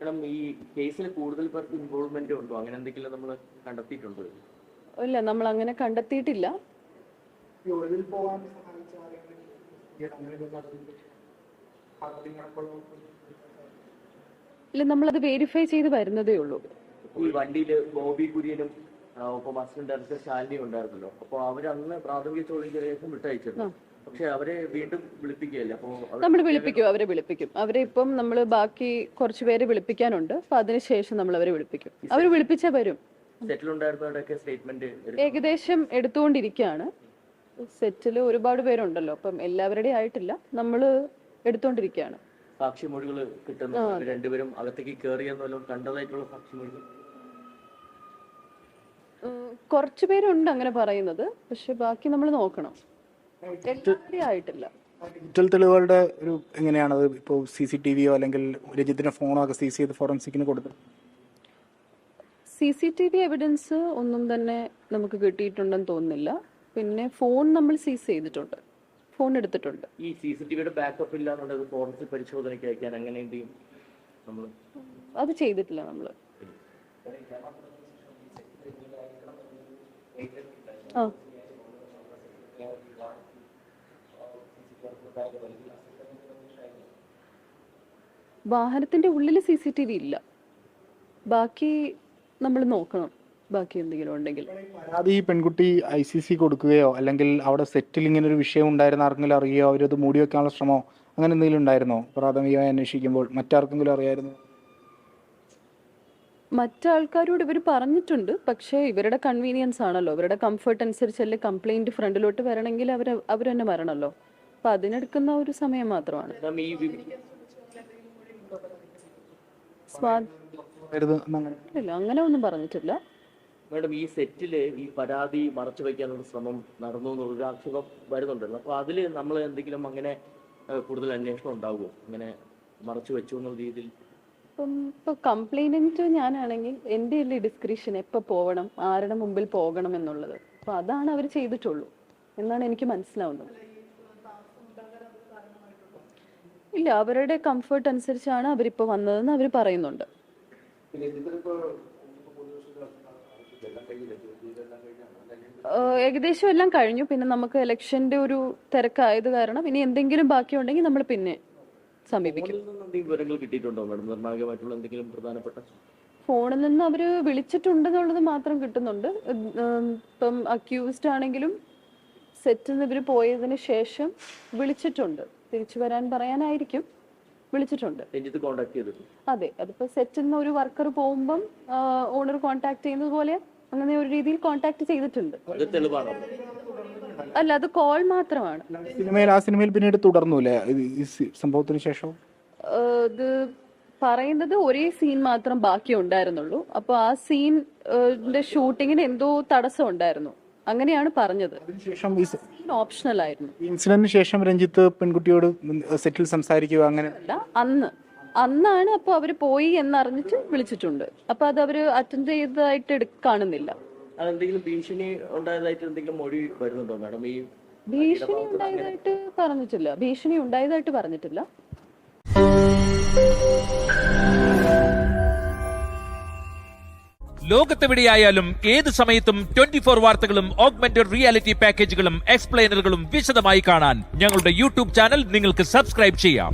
കാരണം ഈ കേസിൽ കൂടുതൽ പേർക്ക് ഇൻവോൾവ്മെന്റ് ഉണ്ടോ, അങ്ങനെ എന്തെങ്കിലും നമ്മൾ കണ്ടെത്തിയിട്ടുണ്ടോ? ഇല്ല, നമ്മൾ അങ്ങനെ കണ്ടെത്തിയിട്ടില്ല. ഇല്ല, നമ്മളത് വെരിഫൈ ചെയ്ത് വരുന്നതേ ഉള്ളൂ. ഈ വണ്ടിയില് ബോബി കുര്യനും ഒപ്പം അസിസ്റ്റന്റ് ഡയറക്ടർ ശാലിനിയും ഉണ്ടായിരുന്നല്ലോ. അപ്പോൾ അവരന്ന് പ്രാഥമിക ചോദ്യം ശേഷം വിട്ടയച്ചിരുന്നു. പക്ഷെ അവരെ വീണ്ടും വിളിപ്പിക്കുകയല്ലേ? അപ്പോൾ നമ്മൾ വിളിപ്പിക്കും, അവരെ വിളിപ്പിക്കും. അവരെ ഇപ്പം നമ്മൾ ബാക്കി കുറച്ച് പേരെ വിളിപ്പിക്കാനുണ്ട്. അപ്പൊ അതിനുശേഷം നമ്മൾ അവരെ വിളിപ്പിക്കും. അവർ വിളിപ്പിച്ചാ വരും. സെറ്റിൽ ഉണ്ടായിരുന്നവരുടെയൊക്കെ സ്റ്റേറ്റ്മെന്റ് ഏകദേശം എടുത്തുകൊണ്ടിരിക്കുകയാണ്. സെറ്റിൽ ഒരുപാട് പേരുണ്ടല്ലോ, അപ്പം എല്ലാവരുടെയും ആയിട്ടില്ല, നമ്മൾ എടുത്തുകൊണ്ടിരിക്കുകയാണ്. സാക്ഷിമൊഴികൾ കിട്ടുന്നു. രണ്ടുപേരും അകത്തേക്ക് കയറിയെന്നല്ലോ കണ്ടതായിട്ടുള്ള സാക്ഷിമൊഴികൾ കുറച്ചു പേരുണ്ട് അങ്ങനെ പറയുന്നത്. പക്ഷെ ബാക്കി നമ്മൾ നോക്കണം. എല്ലാവരുടെയും ആയിട്ടില്ല. ഡിജിറ്റൽ തെളിവുകളുടെ ഒരു എങ്ങനെയാണത്? ഇപ്പോൾ CCTV അല്ലെങ്കിൽ രജിത്തിന്റെ ഫോണോ ഒക്കെ സീസ് ചെയ്ത് ഫോറൻസിക്കിന് കൊടുത്തു? CCTV എവിഡൻസ് ഒന്നും തന്നെ നമുക്ക് കിട്ടിയിട്ടുണ്ടെന്ന് തോന്നുന്നില്ല. പിന്നെ ഫോൺ നമ്മൾ സീസ് ചെയ്തിട്ടുണ്ട്, ഫോൺ എടുത്തിട്ടുണ്ട്. ഈ CCTVയുടെ ബാക്കപ്പ് ഇല്ലാന്നുള്ളത് ഫോറൻസിക് പരിശോധനയ്ക്ക് അയക്കാൻ അങ്ങനെ എന്തെങ്കിലും നമ്മൾ അത് ചെയ്തിട്ടില്ല നമ്മൾ. ആ വാഹനത്തിന്റെ ഉള്ളിൽ CCTV ഇല്ല. ബാക്കി നമ്മൾ നോക്കണം, ബാക്കി എന്തെങ്കിലും ഉണ്ടെങ്കിൽ. അത് ഈ പെൺകുട്ടി ICC കൊടുക്കുകയോ അല്ലെങ്കിൽ അവിടെ സെറ്റിൽ ഇങ്ങനെ ഒരു വിഷയം ഉണ്ടായിരുന്ന ആർക്കെങ്കിലും അറിയുകയോ അവരത് മൂടി വെക്കാനുള്ള ശ്രമോ അങ്ങനെ എന്തെങ്കിലും ഉണ്ടായിരുന്നോ? പ്രാഥമികമായി അന്വേഷിക്കുമ്പോൾ മറ്റാർക്കെങ്കിലും അറിയായിരുന്നു? മറ്റാൾക്കാരോട് ഇവർ പറഞ്ഞിട്ടുണ്ട്. പക്ഷേ ഇവരുടെ കൺവീനിയൻസ് ആണല്ലോ, ഇവരുടെ കംഫർട്ട് അനുസരിച്ചല്ലേ കംപ്ലൈന്റ് ഫ്രണ്ടിലോട്ട് വരണമെങ്കിൽ അവർ തന്നെ വരണമല്ലോ. അപ്പൊ അതിനെടുക്കുന്ന ഒരു സമയം മാത്രമാണ്. ഇല്ല, അങ്ങനെ ഒന്നും പറഞ്ഞിട്ടില്ല. മാഡം, ഈ സെറ്റില് ഈ പരാതി മറച്ചു വയ്ക്കാനുള്ള ശ്രമം നടന്നു എന്നുള്ളൊരു ആക്ഷേപം വരുന്നുണ്ടല്ലോ. അപ്പൊ അതില് നമ്മൾ എന്തെങ്കിലും അങ്ങനെ കൂടുതൽ അന്വേഷണം ഉണ്ടാവുമോ, അങ്ങനെ മറച്ചു വെച്ചു എന്നുള്ള രീതിയിൽ? ഇപ്പൊ കംപ്ലൈനന്റ് ഞാനാണെങ്കിൽ എൻ്റെ ഡിസ്ക്രിപ്ഷൻ എപ്പോ പോകണം, ആരുടെ മുമ്പിൽ പോകണം എന്നുള്ളത്. അപ്പൊ അതാണ് അവർ ചെയ്തിട്ടുള്ളൂ എന്നാണ് എനിക്ക് മനസ്സിലാവുന്നത്. ഇല്ല, അവരുടെ കംഫർട്ട് അനുസരിച്ചാണ് അവരിപ്പോ വന്നതെന്ന് അവർ പറയുന്നുണ്ട്. ഏകദേശം എല്ലാം കഴിഞ്ഞു. പിന്നെ നമുക്ക് ഇലക്ഷന്റെ ഒരു തിരക്കായത് കാരണം ഇനി എന്തെങ്കിലും ബാക്കിയുണ്ടെങ്കിൽ നമ്മൾ പിന്നെ സമീപിക്കും. ഫോണിൽ നിന്ന് അവര് വിളിച്ചിട്ടുണ്ടെന്നുള്ളത് മാത്രം കിട്ടുന്നുണ്ട്. ഇപ്പം അക്യൂസ്ഡ് ആണെങ്കിലും സെറ്റിൽ നിന്ന് ഇവര് പോയതിനു ശേഷം വിളിച്ചിട്ടുണ്ട്, തിരിച്ചു വരാൻ പറയാനായിരിക്കും വിളിച്ചിട്ടുണ്ട്. അതെ, അതിപ്പോ സെറ്റിൽ നിന്ന് ഒരു വർക്കർ പോകുമ്പം ഓണർ കോൺടാക്ട് ചെയ്യുന്നത് പോലെ അങ്ങനെ ഒരു രീതിയിൽ കോൺടാക്ട് ചെയ്തിട്ടുണ്ട്. അല്ല, അത് കോൾ മാത്രമാണ്. ആ സിനിമയിൽ പിന്നീട് തുടർന്നുല്ലേ ഈ സംഭവത്തിന് ശേഷം? ഇത് പറയുന്നത് ഒരേ സീൻ മാത്രം ബാക്കി ഉണ്ടായിരുന്നുള്ളൂ. അപ്പൊ ആ സീനിന്റെ ഷൂട്ടിങ്ങിന് എന്തോ തടസ്സം ഉണ്ടായിരുന്നു, അങ്ങനെയാണ് പറഞ്ഞത്. ഓപ്ഷണൽ ആയിരുന്നു. ഇൻസിഡന്റിന് ശേഷം രഞ്ജിത്ത് പെൺകുട്ടിയോട് സെറ്റിൽ സംസാരിക്കുക അങ്ങനെ അല്ല, അന്നാണ് അപ്പൊ അവര് പോയി എന്നറിഞ്ഞിട്ട് വിളിച്ചിട്ടുണ്ട്. അപ്പൊ അത് അവര് അറ്റൻഡ് ചെയ്തതായിട്ട് കാണുന്നില്ല. ഭീഷണി ഉണ്ടായതായിട്ട് എന്തെങ്കിലും മൊഴി വരുന്നുണ്ടോ മാഡം? ഈ ഭീഷണി ഉണ്ടായതായിട്ട് പറഞ്ഞിട്ടില്ല. ലോകത്തെവിടെയായാലും ഏത് സമയത്തും 24 വാർത്തകളും ഓഗ്മെന്റഡ് റിയാലിറ്റി പാക്കേജുകളും എക്സ്പ്ലെയിനറുകളും വിശദമായി കാണാൻ ഞങ്ങളുടെ YouTube ചാനൽ നിങ്ങൾക്ക് സബ്സ്ക്രൈബ് ചെയ്യാം.